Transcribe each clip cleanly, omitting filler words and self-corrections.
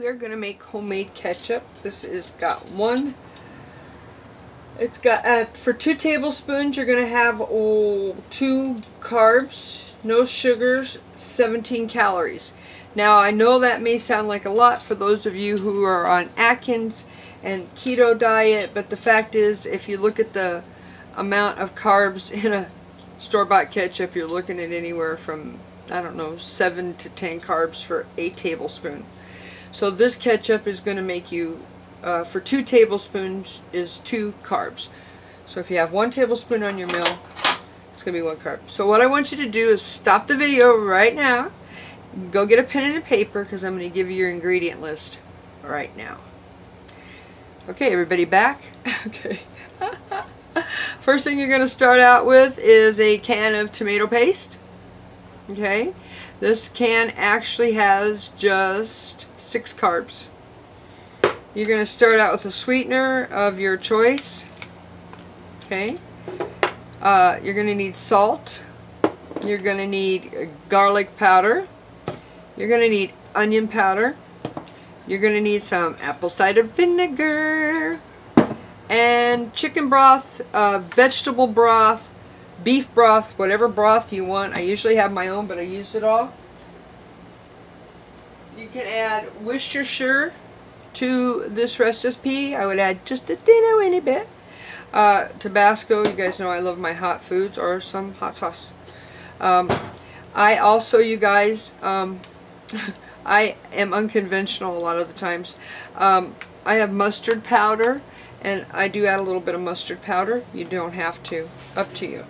we are going to make homemade ketchup. This is got one. It's got, for 2 tablespoons, you're going to have 2 carbs, no sugars, 17 calories. Now, I know that may sound like a lot for those of you who are on Atkins and keto diet, but the fact is, if you look at the amount of carbs in a store-bought ketchup, you're looking at anywhere from, I don't know, 7 to 10 carbs for a tablespoon. So this ketchup is going to make you, for 2 tablespoons is 2 carbs. So if you have 1 tablespoon on your meal, it's going to be 1 carb. So what I want you to do is stop the video right now. Go get a pen and a paper because I'm going to give you your ingredient list right now. Okay, everybody back? Okay. First thing you're going to start out with is a can of tomato paste. Okay. This can actually has just 6 carbs. You're going to start out with a sweetener of your choice. Okay. You're going to need salt. You're going to need garlic powder. You're going to need onion powder. You're going to need some apple cider vinegar. And chicken broth, vegetable broth, beef broth, whatever broth you want. I usually have my own, but I used it all. You can add Worcestershire to this recipe. I would add just a teeny bit. Tabasco, you guys know I love my hot foods, or some hot sauce. I also, you guys, I am unconventional a lot of the times. I have mustard powder, and I do add a little bit of mustard powder. You don't have to. Up to you.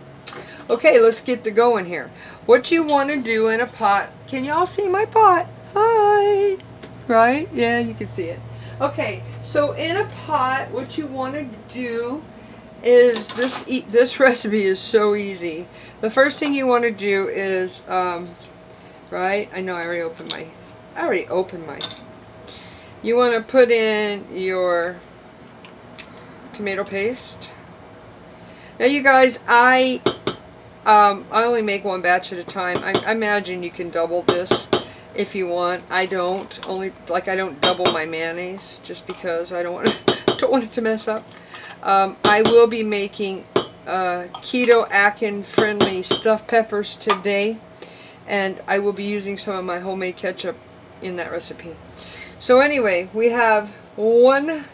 Okay, let's get to going here. What you want to do in a pot, can y'all see my pot? Hi! Right? Yeah, you can see it. Okay, so in a pot, what you want to do is, this recipe is so easy. The first thing you want to do is, right, I know I already opened my, you want to put in your tomato paste. Now you guys, I only make 1 batch at a time. I imagine you can double this if you want. I don't, I don't double my mayonnaise just because I don't want it to mess up. I will be making keto Atkins friendly stuffed peppers today, and I will be using some of my homemade ketchup in that recipe. So anyway, we have 1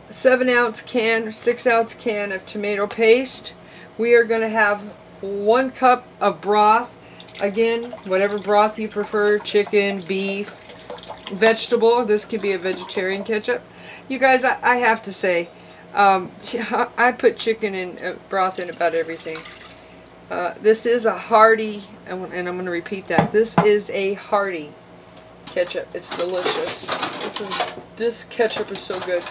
7-ounce can, 6-ounce can of tomato paste. We are going to have 1 cup of broth. Again, whatever broth you prefer, chicken, beef, vegetable. This could be a vegetarian ketchup. You guys, I have to say, I put chicken and broth in about everything. This is a hearty, and I'm going to repeat that. This is a hearty ketchup. It's delicious. This ketchup is so good.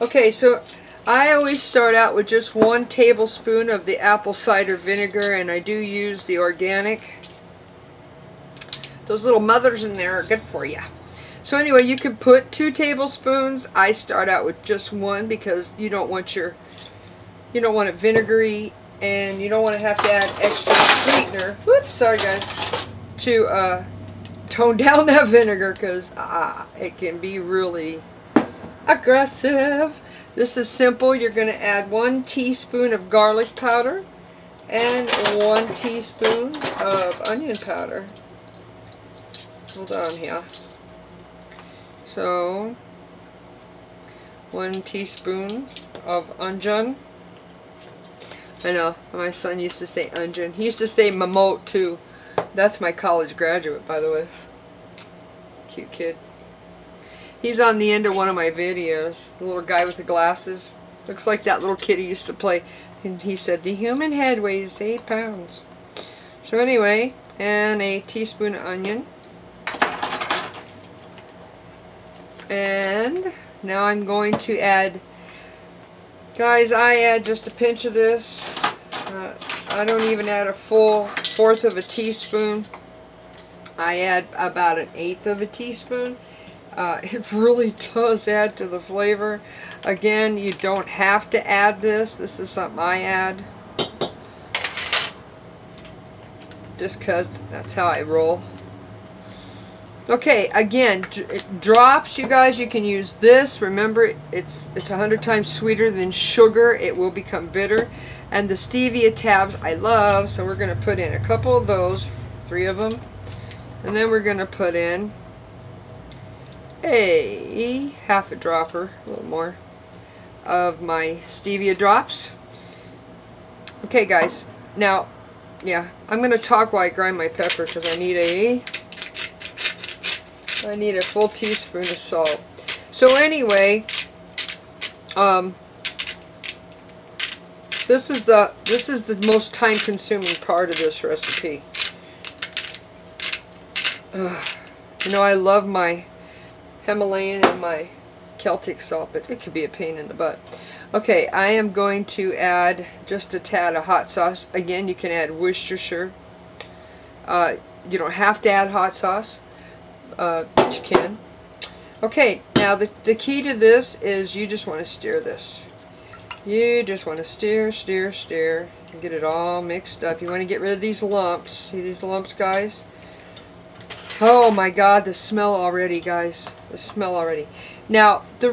Okay, so I always start out with just 1 tablespoon of the apple cider vinegar, and I do use the organic. Those little mothers in there are good for you. So anyway, you can put 2 tablespoons. I start out with just 1 because you don't want it vinegary, and you don't want to have to add extra sweetener. Whoops, sorry guys. To tone down that vinegar, because it can be really aggressive. This is simple. You're going to add 1 teaspoon of garlic powder and 1 teaspoon of onion powder. Hold on here. So 1 teaspoon of onion. I know, my son used to say onion. He used to say mamote too. That's my college graduate, by the way. Cute kid. He's on the end of one of my videos. The little guy with the glasses. Looks like that little kid he used to play. And he said, the human head weighs 8 pounds. So anyway, and a teaspoon of onion. And now I'm going to add, guys, I add just a pinch of this. I don't even add a full 1/4 of a teaspoon. I add about 1/8 of a teaspoon. It really does add to the flavor. Again, you don't have to add this. This is something I add. Just because that's how I roll. Okay, again, drops, you guys, you can use this. Remember, it's 100 times sweeter than sugar. It will become bitter. And the stevia tabs I love, so we're going to put in a couple of those, 3 of them. And then we're going to put in a half a dropper, a little more, of my stevia drops. Okay, guys, now, yeah, I'm going to talk while I grind my pepper because I need a full teaspoon of salt. So anyway, this is the most time-consuming part of this recipe. You know, I love my Himalayan and my Celtic salt, but it could be a pain in the butt. Okay, I am going to add just a tad of hot sauce. Again, you can add Worcestershire. You don't have to add hot sauce, but you can. Okay, now the key to this is you just want to stir this. You just want to stir, stir, stir, and get it all mixed up. You want to get rid of these lumps. See these lumps, guys? Oh my God, the smell already, guys. The smell already. Now, the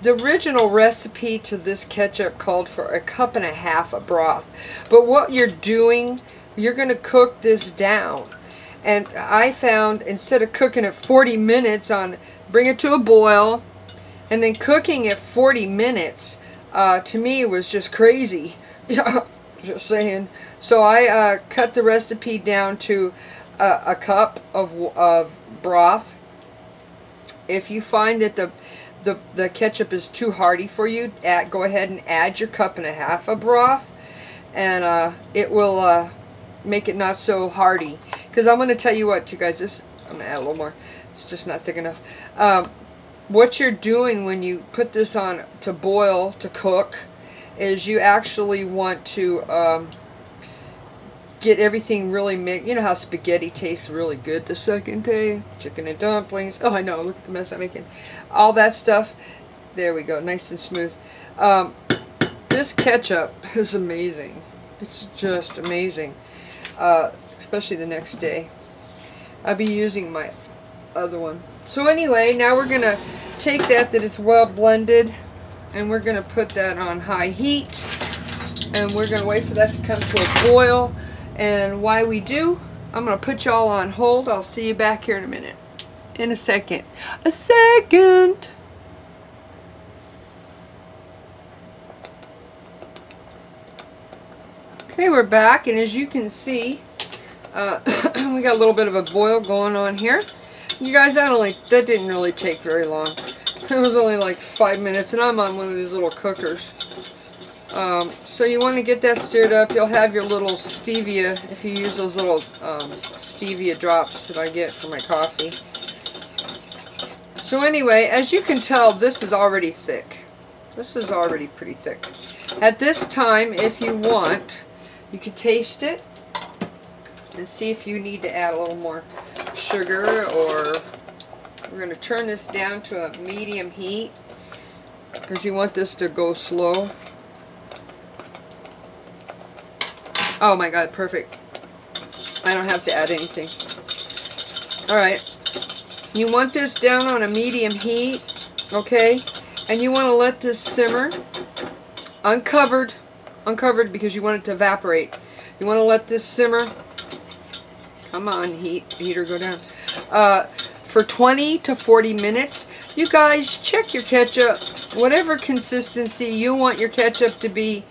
original recipe to this ketchup called for 1.5 cups of broth. But what you're doing, you're going to cook this down. And I found, instead of cooking it 40 minutes bring it to a boil, and then cooking it 40 minutes, to me was just crazy. Yeah, just saying. So I cut the recipe down to a cup of broth. If you find that the ketchup is too hearty for you, go ahead and add your 1.5 cups of broth, and it will make it not so hearty. Because I'm going to tell you what, you guys, I'm going to add a little more. It's just not thick enough. What you're doing when you put this on to boil, to cook, is you actually want to get everything really mixed. You know how spaghetti tastes really good the second day? Chicken and dumplings. Oh, I know. Look at the mess I'm making. All that stuff. There we go. Nice and smooth. This ketchup is amazing. It's just amazing. Especially the next day. I'll be using my other one. So anyway, now we're going to take that it's well blended, and we're going to put that on high heat, and we're going to wait for that to come to a boil. And while we do, I'm going to put y'all on hold. I'll see you back here in a minute. In a second. A second! Okay, we're back, and as you can see, we got a little bit of a boil going on here. You guys, that didn't really take very long. It was only like 5 minutes, and I'm on one of these little cookers. So you want to get that stirred up. You'll have your little stevia, if you use those little stevia drops that I get for my coffee. So anyway, as you can tell, this is already thick. This is already pretty thick. At this time, if you want, you can taste it and see if you need to add a little more sugar, or we're going to turn this down to a medium heat because you want this to go slow. Oh my God, perfect. I don't have to add anything. Alright. You want this down on a medium heat, okay? And you want to let this simmer uncovered because you want it to evaporate. You want to let this simmer, come on, heater, go down, for 20 to 40 minutes. You guys, check your ketchup. Whatever consistency you want your ketchup to be,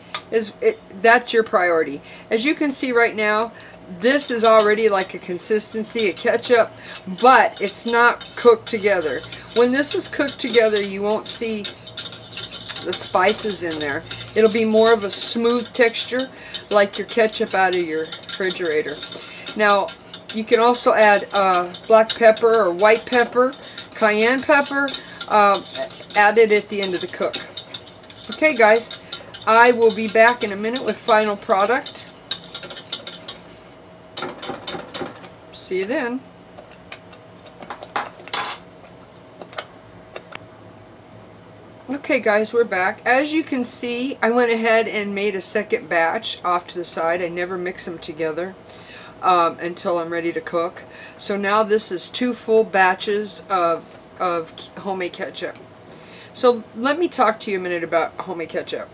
that's your priority. As you can see right now, this is already like a consistency of ketchup, but it's not cooked together. When this is cooked together, you won't see the spices in there. It'll be more of a smooth texture, like your ketchup out of your refrigerator. Now, you can also add black pepper or white pepper, cayenne pepper, added at the end of the cook. Okay, guys, I will be back in a minute with final product. See you then. Okay, guys, we're back. As you can see, I went ahead and made a second batch off to the side. I never mix them together. until I'm ready to cook. So now this is 2 full batches of homemade ketchup. So let me talk to you a minute about homemade ketchup.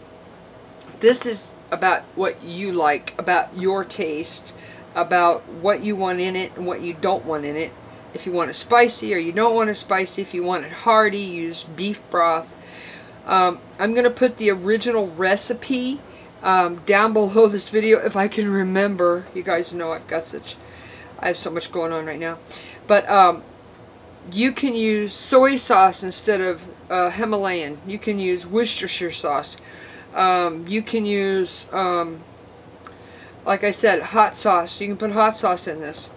This is about what you like, about your taste, about what you want in it and what you don't want in it. If you want it spicy or you don't want it spicy, if you want it hearty, use beef broth. I'm going to put the original recipe down below this video if I can remember. You guys know I have so much going on right now. But you can use soy sauce instead of Himalayan. You can use Worcestershire sauce. You can use, like I said, hot sauce. You can put hot sauce in this.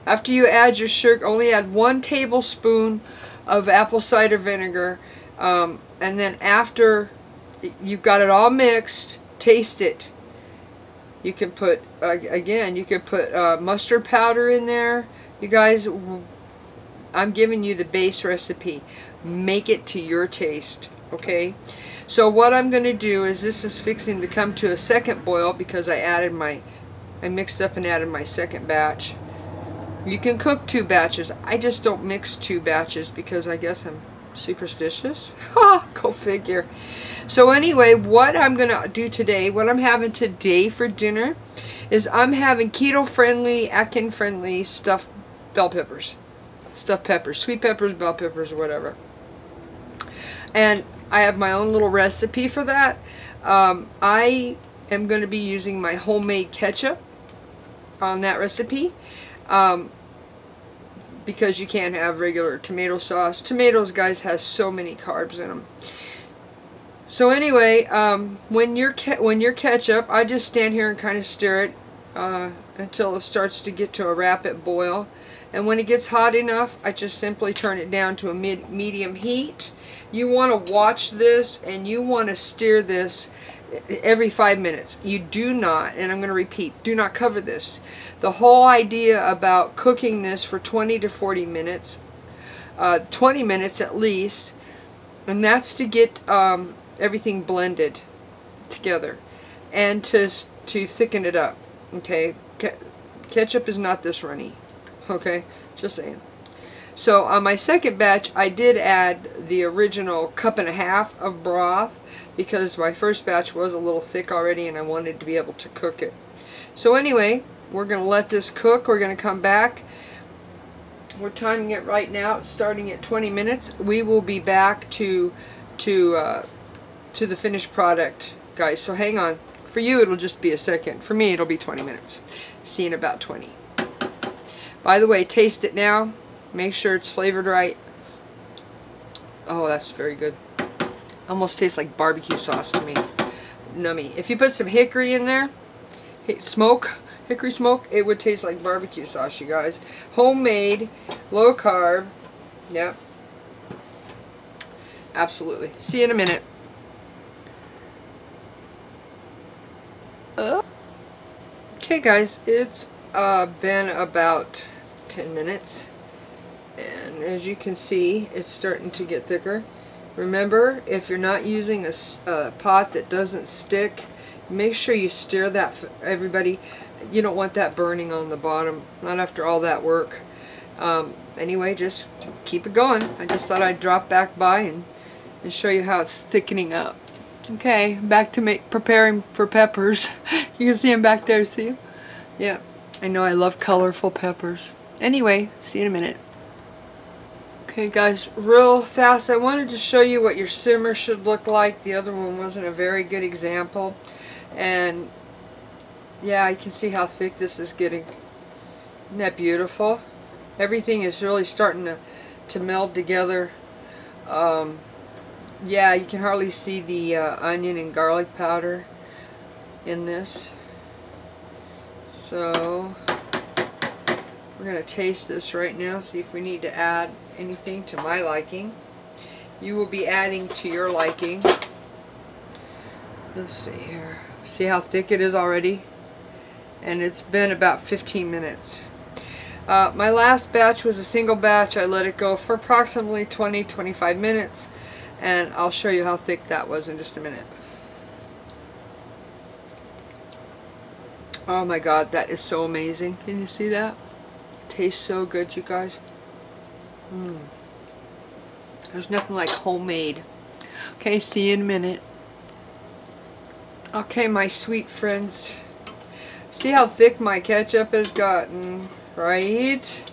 After you add your sugar, only add 1 tablespoon of apple cider vinegar. And then after you've got it all mixed, taste it. You can put, again, you can put mustard powder in there. You guys, I'm giving you the base recipe. Make it to your taste, okay? So what I'm going to do is, this is fixing to come to a second boil because I mixed up and added my second batch. You can cook 2 batches. I just don't mix 2 batches because I guess I'm superstitious. Ha! Go figure. So anyway, what I'm going to do today, what I'm having today for dinner, is I'm having keto-friendly, Atkins-friendly stuffed bell peppers. Stuffed peppers. Sweet peppers, bell peppers, or whatever. And I have my own little recipe for that. I am going to be using my homemade ketchup on that recipe. Because you can't have regular tomato sauce. Tomatoes, guys, has so many carbs in them. So anyway, when your ketchup, I just stand here and kind of stir it until it starts to get to a rapid boil. And when it gets hot enough, I just simply turn it down to a medium heat. You want to watch this and you want to stir this every 5 minutes. You do not, and I'm going to repeat, do not cover this. The whole idea about cooking this for 20 to 40 minutes, 20 minutes at least, and that's to get everything blended together and to thicken it up. Okay, ketchup is not this runny. Okay, just saying. So on my second batch, I did add the original 1.5 cups of broth because my first batch was a little thick already and I wanted to be able to cook it. So anyway, we're going to let this cook. We're going to come back. We're timing it right now, starting at 20 minutes. We will be back to the finished product, guys. So hang on. For you, it'll just be a second. For me, it'll be 20 minutes. See you in about 20. By the way, taste it now. Make sure it's flavored right. Oh, that's very good. Almost tastes like barbecue sauce to me. Nummy. If you put some hickory in there, hickory smoke, it would taste like barbecue sauce, you guys. Homemade, low carb. Yep. Absolutely. See you in a minute. Okay, guys, it's been about 10 minutes. And as you can see, it's starting to get thicker. Remember, if you're not using a pot that doesn't stick, make sure you stir that, everybody. You don't want that burning on the bottom, not after all that work. Anyway, just keep it going. I just thought I'd drop back by and show you how it's thickening up. Okay, back to preparing for peppers. You can see them back there, see them? Yeah, I know I love colorful peppers. Anyway, see you in a minute. Okay guys, real fast, I wanted to show you what your simmer should look like. The other one wasn't a very good example. And yeah, you can see how thick this is getting. Isn't that beautiful? Everything is really starting to meld together. Yeah, you can hardly see the onion and garlic powder in this. So we're going to taste this right now, see if we need to add anything to my liking. You will be adding to your liking. Let's see here. See how thick it is already? And it's been about 15 minutes. My last batch was a single batch. I let it go for approximately 20-25 minutes. And I'll show you how thick that was in just a minute. Oh my god, that is so amazing. Can you see that? Tastes so good, you guys. There's nothing like homemade. Okay, see you in a minute. Okay, my sweet friends. See how thick my ketchup has gotten, right?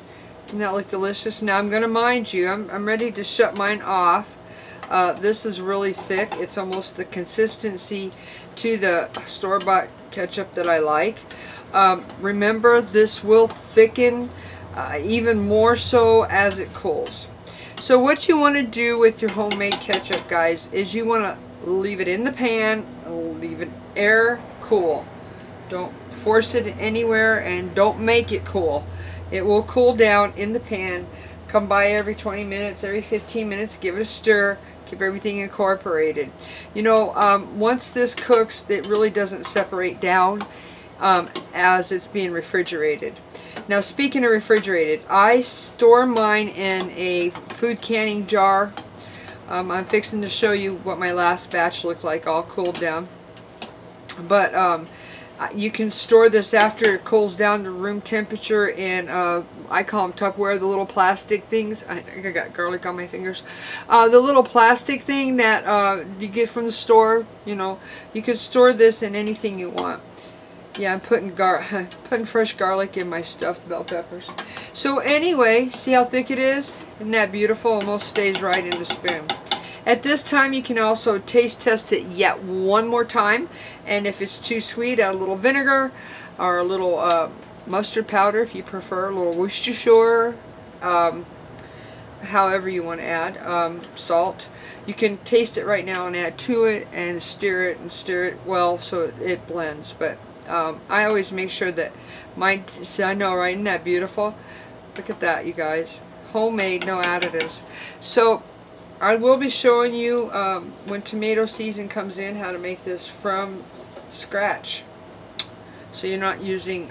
Doesn't that look delicious? Now I'm going to mind you, I'm ready to shut mine off. This is really thick. It's almost the consistency to the store-bought ketchup that I like. Remember, this will thicken even more so as it cools. So what you want to do with your homemade ketchup, guys, is you want to leave it in the pan, leave it air cool. Don't force it anywhere, and don't make it cool. It will cool down in the pan. Come by every 20 minutes, every 15 minutes, give it a stir, keep everything incorporated. You know, once this cooks, it really doesn't separate down as it's being refrigerated. Now, speaking of refrigerated, I store mine in a food canning jar. I'm fixing to show you what my last batch looked like, all cooled down. But you can store this after it cools down to room temperature in, I call them Tupperware, the little plastic things. I think I got garlic on my fingers. The little plastic thing that you get from the store, you know, you can store this in anything you want. Yeah, I'm putting fresh garlic in my stuffed bell peppers. So anyway, see how thick it is? Isn't that beautiful? Almost stays right in the spoon. At this time, you can also taste test it yet one more time. And if it's too sweet, add a little vinegar or a little mustard powder if you prefer, a little Worcestershire, however you want to add, salt. You can taste it right now and add to it and stir it well so it blends. But I always make sure that mine, see, I know, right? Isn't that beautiful? Look at that, you guys. Homemade, no additives. So I will be showing you when tomato season comes in how to make this from scratch. So you're not using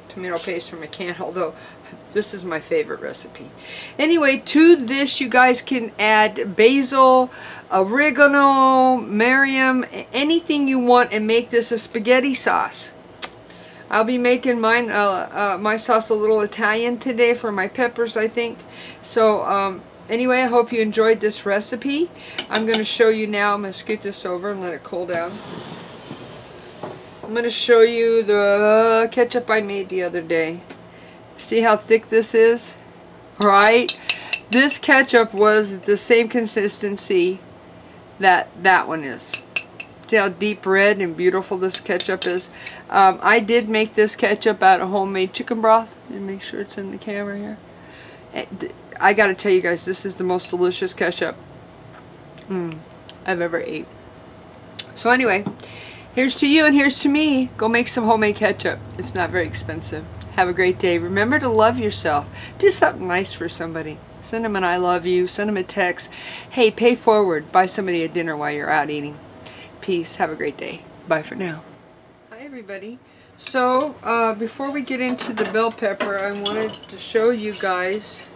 tomato paste from a can, although this is my favorite recipe. Anyway, to this you guys can add basil, oregano, Mariam, anything you want, and make this a spaghetti sauce. I'll be making mine, my sauce a little Italian today for my peppers, I think. So anyway, I hope you enjoyed this recipe. I'm going to show you now. I'm going to scoot this over and let it cool down. I'm going to show you the ketchup I made the other day. See how thick this is? Right? This ketchup was the same consistency that that one is. See how deep red and beautiful this ketchup is? I did make this ketchup out of homemade chicken broth. Let me make sure it's in the camera here. I gotta tell you guys, this is the most delicious ketchup I've ever ate. So anyway, here's to you and here's to me. Go make some homemade ketchup. It's not very expensive. Have a great day. Remember to love yourself. Do something nice for somebody. Send them an I love you. Send them a text. Hey, pay forward. Buy somebody a dinner while you're out eating. Peace. Have a great day. Bye for now. Hi everybody. So before we get into the bell pepper, I wanted to show you guys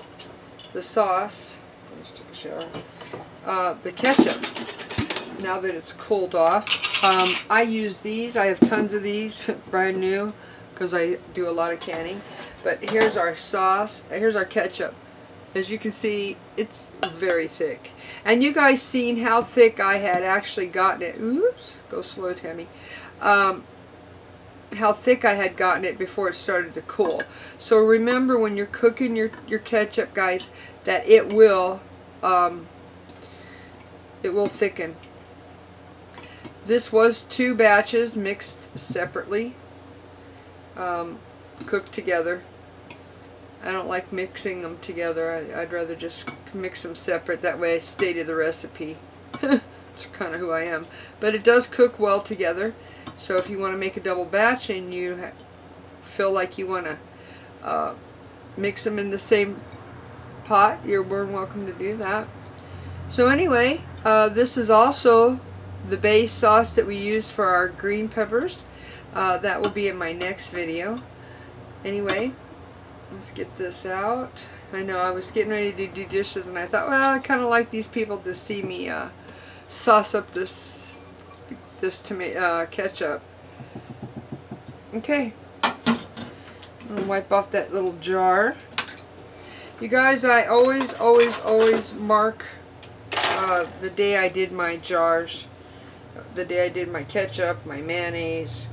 the sauce. Let's take a shower. The ketchup. Now that it's cooled off. I use these. I have tons of these. Brand new. Because I do a lot of canning. But here's our sauce. Here's our ketchup. As you can see, it's very thick. And you guys seen how thick I had actually gotten it. Oops. Go slow, Tami. How thick I had gotten it before it started to cool. So remember when you're cooking your ketchup, guys, that it will thicken. This was 2 batches mixed separately. Cooked together. I don't like mixing them together. I'd rather just mix them separate. That way I stay to the recipe. It's kind of who I am. But it does cook well together. So if you want to make a double batch and you feel like you want to mix them in the same pot, you're more than welcome to do that. So anyway, this is also the base sauce that we used for our green peppers. That will be in my next video. Anyway, let's get this out. I know I was getting ready to do dishes and I thought, well, I kind of like these people to see me sauce up this tomato ketchup. Okay. I'm gonna wipe off that little jar. You guys, I always mark the day I did my jars, the day I did my ketchup, my mayonnaise.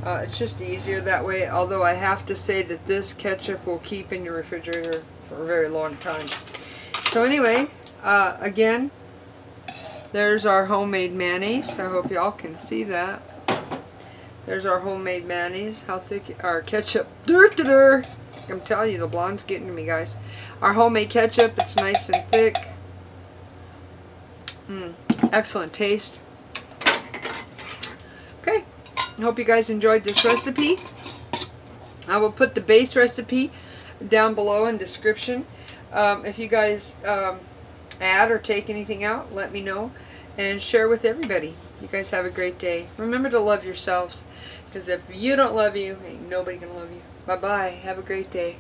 It's just easier that way, although I have to say that this ketchup will keep in your refrigerator for a very long time. So anyway, again, there's our homemade mayonnaise. I hope y'all can see that. There's our homemade mayonnaise. How thick our ketchup. I'm telling you, the blonde's getting to me, guys. Our homemade ketchup, it's nice and thick. Excellent taste. Okay, I hope you guys enjoyed this recipe. I will put the base recipe down below in description. If you guys add or take anything out, let me know and share with everybody. You guys have a great day. Remember to love yourselves, because if you don't love you, ain't nobody can love you. Bye-bye. Have a great day.